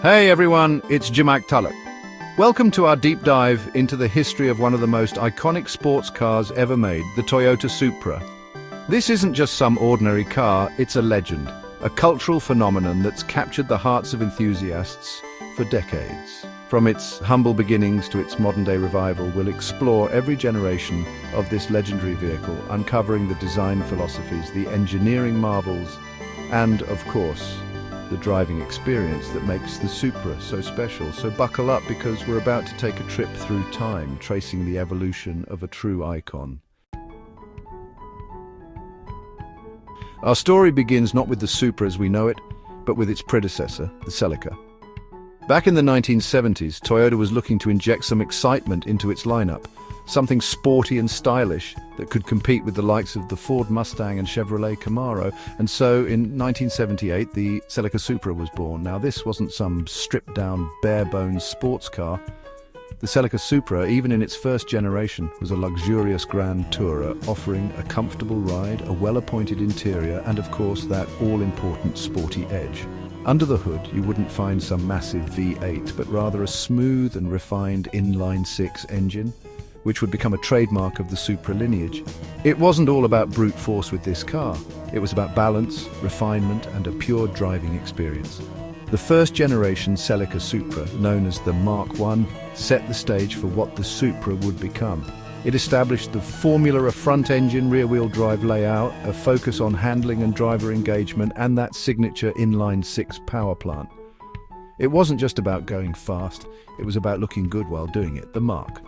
Hey everyone, it's Jimak Tulloch. Welcome to our deep dive into the history of one of the most iconic sports cars ever made, the Toyota Supra. This isn't just some ordinary car, it's a legend, a cultural phenomenon that's captured the hearts of enthusiasts for decades. From its humble beginnings to its modern-day revival, we'll explore every generation of this legendary vehicle, uncovering the design philosophies, the engineering marvels, and, of course, the driving experience that makes the Supra so special. So buckle up, because we're about to take a trip through time, tracing the evolution of a true icon. Our story begins not with the Supra as we know it, but with its predecessor, the Celica. Back in the 1970s, Toyota was looking to inject some excitement into its lineup, something sporty and stylish that could compete with the likes of the Ford Mustang and Chevrolet Camaro. And so in 1978, the Celica Supra was born. Now, this wasn't some stripped-down, bare-bones sports car. The Celica Supra, even in its first generation, was a luxurious grand tourer, offering a comfortable ride, a well-appointed interior, and of course that all-important sporty edge. Under the hood, you wouldn't find some massive V8, but rather a smooth and refined inline-six engine, which would become a trademark of the Supra lineage. It wasn't all about brute force with this car. It was about balance, refinement, and a pure driving experience. The first-generation Celica Supra, known as the Mark I, set the stage for what the Supra would become. It established the formula of front-engine, rear-wheel drive layout, a focus on handling and driver engagement, and that signature inline-six power plant. It wasn't just about going fast, it was about looking good while doing it. The Mark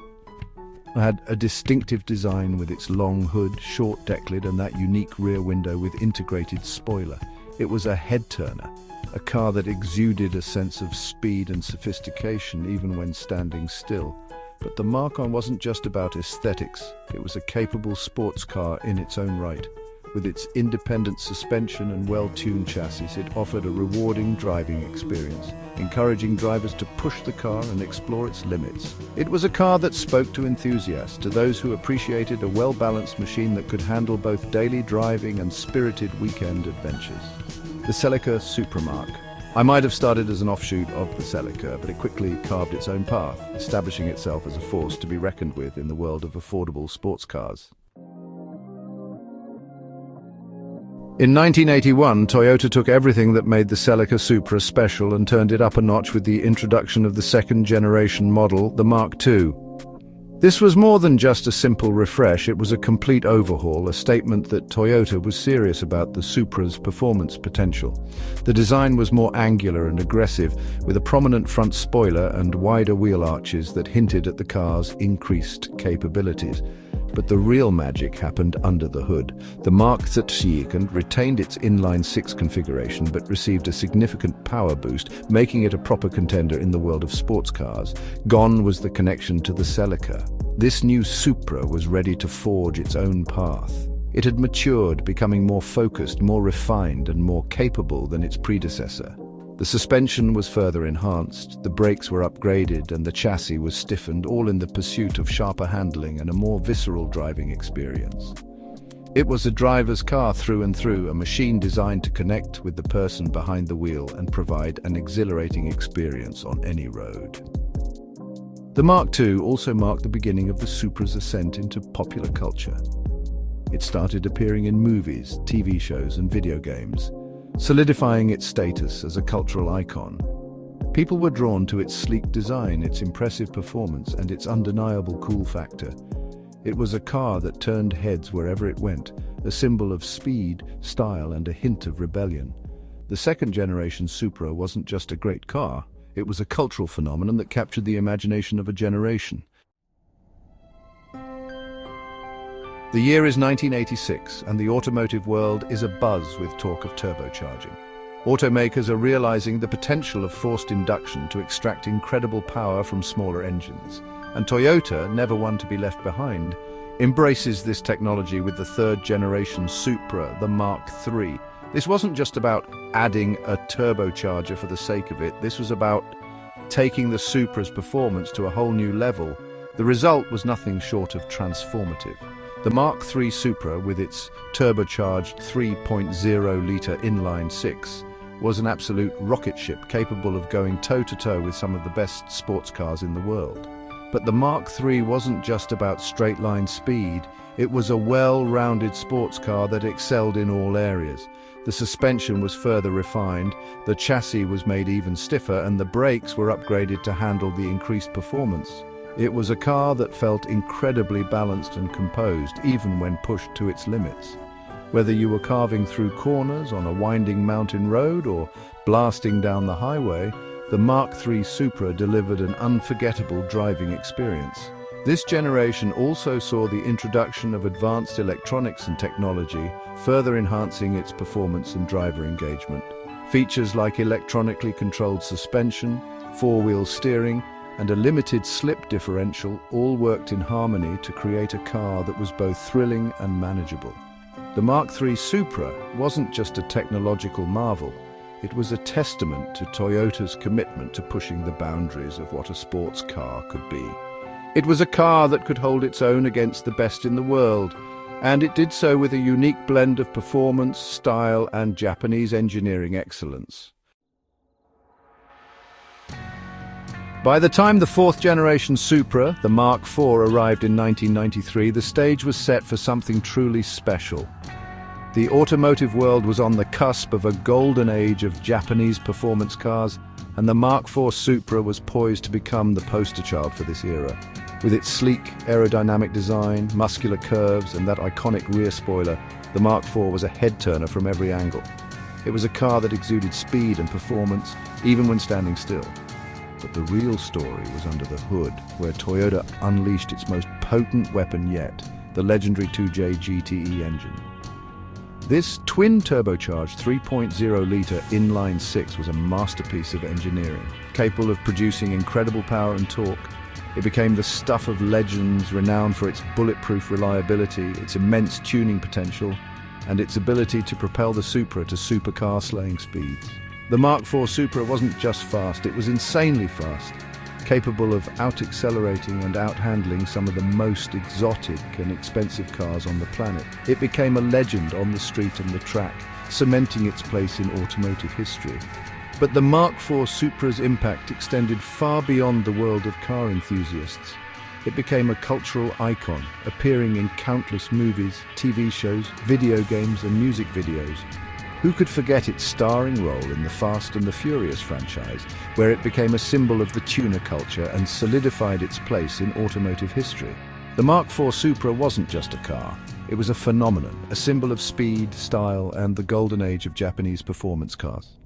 had a distinctive design with its long hood, short deck lid, and that unique rear window with integrated spoiler. It was a head-turner, a car that exuded a sense of speed and sophistication even when standing still. But the Mark I wasn't just about aesthetics, it was a capable sports car in its own right. With its independent suspension and well-tuned chassis, it offered a rewarding driving experience, encouraging drivers to push the car and explore its limits. It was a car that spoke to enthusiasts, to those who appreciated a well-balanced machine that could handle both daily driving and spirited weekend adventures. The Celica Supra Mark. I might have started as an offshoot of the Celica, but it quickly carved its own path, establishing itself as a force to be reckoned with in the world of affordable sports cars. In 1981, Toyota took everything that made the Celica Supra special and turned it up a notch with the introduction of the second-generation model, the Mark II. This was more than just a simple refresh, it was a complete overhaul, a statement that Toyota was serious about the Supra's performance potential. The design was more angular and aggressive, with a prominent front spoiler and wider wheel arches that hinted at the car's increased capabilities. But the real magic happened under the hood. The Mark III retained its inline-six configuration but received a significant power boost, making it a proper contender in the world of sports cars. Gone was the connection to the Celica. This new Supra was ready to forge its own path. It had matured, becoming more focused, more refined, and more capable than its predecessor. The suspension was further enhanced, the brakes were upgraded, and the chassis was stiffened, all in the pursuit of sharper handling and a more visceral driving experience. It was a driver's car through and through, a machine designed to connect with the person behind the wheel and provide an exhilarating experience on any road. The Mark II also marked the beginning of the Supra's ascent into popular culture. It started appearing in movies, TV shows, and video games, solidifying its status as a cultural icon. People were drawn to its sleek design, its impressive performance, and its undeniable cool factor. It was a car that turned heads wherever it went, a symbol of speed, style, and a hint of rebellion. The second-generation Supra wasn't just a great car, it was a cultural phenomenon that captured the imagination of a generation. The year is 1986, and the automotive world is abuzz with talk of turbocharging. Automakers are realizing the potential of forced induction to extract incredible power from smaller engines. And Toyota, never one to be left behind, embraces this technology with the third-generation Supra, the Mark III. This wasn't just about adding a turbocharger for the sake of it. This was about taking the Supra's performance to a whole new level. The result was nothing short of transformative. The Mark III Supra, with its turbocharged 3.0-litre inline-six, was an absolute rocket ship capable of going toe-to-toe with some of the best sports cars in the world. But the Mark III wasn't just about straight-line speed, it was a well-rounded sports car that excelled in all areas. The suspension was further refined, the chassis was made even stiffer, and the brakes were upgraded to handle the increased performance. It was a car that felt incredibly balanced and composed, even when pushed to its limits. Whether you were carving through corners on a winding mountain road or blasting down the highway, the Mark III Supra delivered an unforgettable driving experience. This generation also saw the introduction of advanced electronics and technology, further enhancing its performance and driver engagement. Features like electronically controlled suspension, four-wheel steering, and a limited slip differential all worked in harmony to create a car that was both thrilling and manageable. The Mark III Supra wasn't just a technological marvel, it was a testament to Toyota's commitment to pushing the boundaries of what a sports car could be. It was a car that could hold its own against the best in the world, and it did so with a unique blend of performance, style, and Japanese engineering excellence. By the time the fourth-generation Supra, the Mark IV, arrived in 1993, the stage was set for something truly special. The automotive world was on the cusp of a golden age of Japanese performance cars, and the Mark IV Supra was poised to become the poster child for this era. With its sleek, aerodynamic design, muscular curves, and that iconic rear spoiler, the Mark IV was a head-turner from every angle. It was a car that exuded speed and performance, even when standing still. But the real story was under the hood, where Toyota unleashed its most potent weapon yet, the legendary 2J GTE engine. This twin-turbocharged 3.0-litre inline-six was a masterpiece of engineering. Capable of producing incredible power and torque, it became the stuff of legends, renowned for its bulletproof reliability, its immense tuning potential, and its ability to propel the Supra to supercar-slaying speeds. The Mark IV Supra wasn't just fast, it was insanely fast, capable of out-accelerating and out-handling some of the most exotic and expensive cars on the planet. It became a legend on the street and the track, cementing its place in automotive history. But the Mark IV Supra's impact extended far beyond the world of car enthusiasts. It became a cultural icon, appearing in countless movies, TV shows, video games, and music videos. Who could forget its starring role in the Fast and the Furious franchise, where it became a symbol of the tuner culture and solidified its place in automotive history? The Mark IV Supra wasn't just a car, it was a phenomenon, a symbol of speed, style, and the golden age of Japanese performance cars.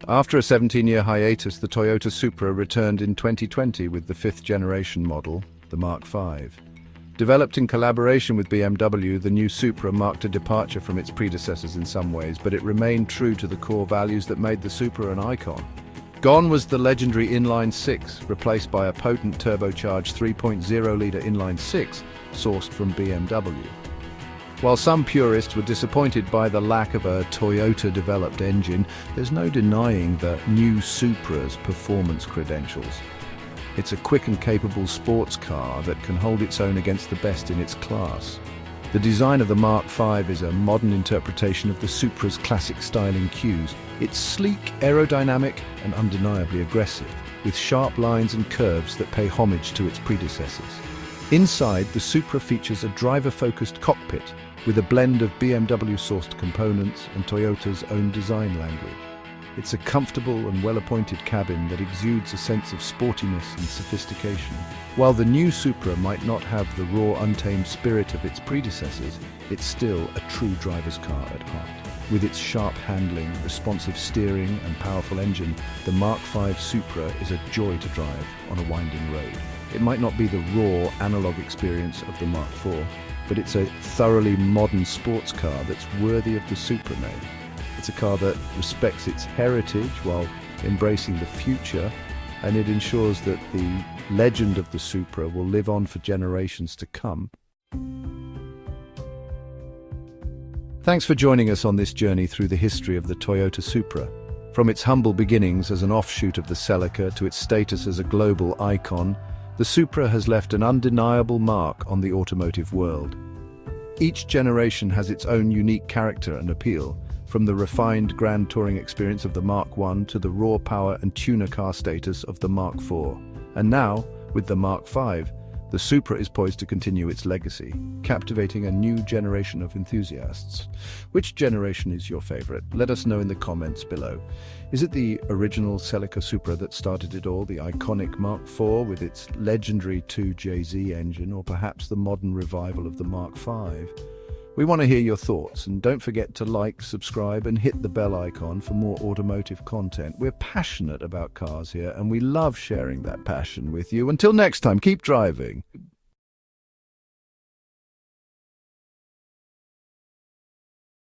After a 17-year hiatus, the Toyota Supra returned in 2020 with the fifth-generation model, the Mark V. Developed in collaboration with BMW, the new Supra marked a departure from its predecessors in some ways, but it remained true to the core values that made the Supra an icon. Gone was the legendary inline-six, replaced by a potent turbocharged 3.0-litre inline-six sourced from BMW. While some purists were disappointed by the lack of a Toyota-developed engine, there's no denying the new Supra's performance credentials. It's a quick and capable sports car that can hold its own against the best in its class. The design of the Mark V is a modern interpretation of the Supra's classic styling cues. It's sleek, aerodynamic, and undeniably aggressive, with sharp lines and curves that pay homage to its predecessors. Inside, the Supra features a driver-focused cockpit with a blend of BMW-sourced components and Toyota's own design language. It's a comfortable and well-appointed cabin that exudes a sense of sportiness and sophistication. While the new Supra might not have the raw, untamed spirit of its predecessors, it's still a true driver's car at heart. With its sharp handling, responsive steering, and powerful engine, the Mark V Supra is a joy to drive on a winding road. It might not be the raw, analog experience of the Mark IV, but it's a thoroughly modern sports car that's worthy of the Supra name. It's a car that respects its heritage while embracing the future, and it ensures that the legend of the Supra will live on for generations to come. Thanks for joining us on this journey through the history of the Toyota Supra. From its humble beginnings as an offshoot of the Celica to its status as a global icon, the Supra has left an undeniable mark on the automotive world. Each generation has its own unique character and appeal, from the refined grand touring experience of the Mark I to the raw power and tuner car status of the Mark IV. And now, with the Mark V, the Supra is poised to continue its legacy, captivating a new generation of enthusiasts. Which generation is your favorite? Let us know in the comments below. Is it the original Celica Supra that started it all, the iconic Mark IV with its legendary 2JZ engine, or perhaps the modern revival of the Mark V? We want to hear your thoughts, and don't forget to like, subscribe, and hit the bell icon for more automotive content. We're passionate about cars here, and we love sharing that passion with you. Until next time, keep driving.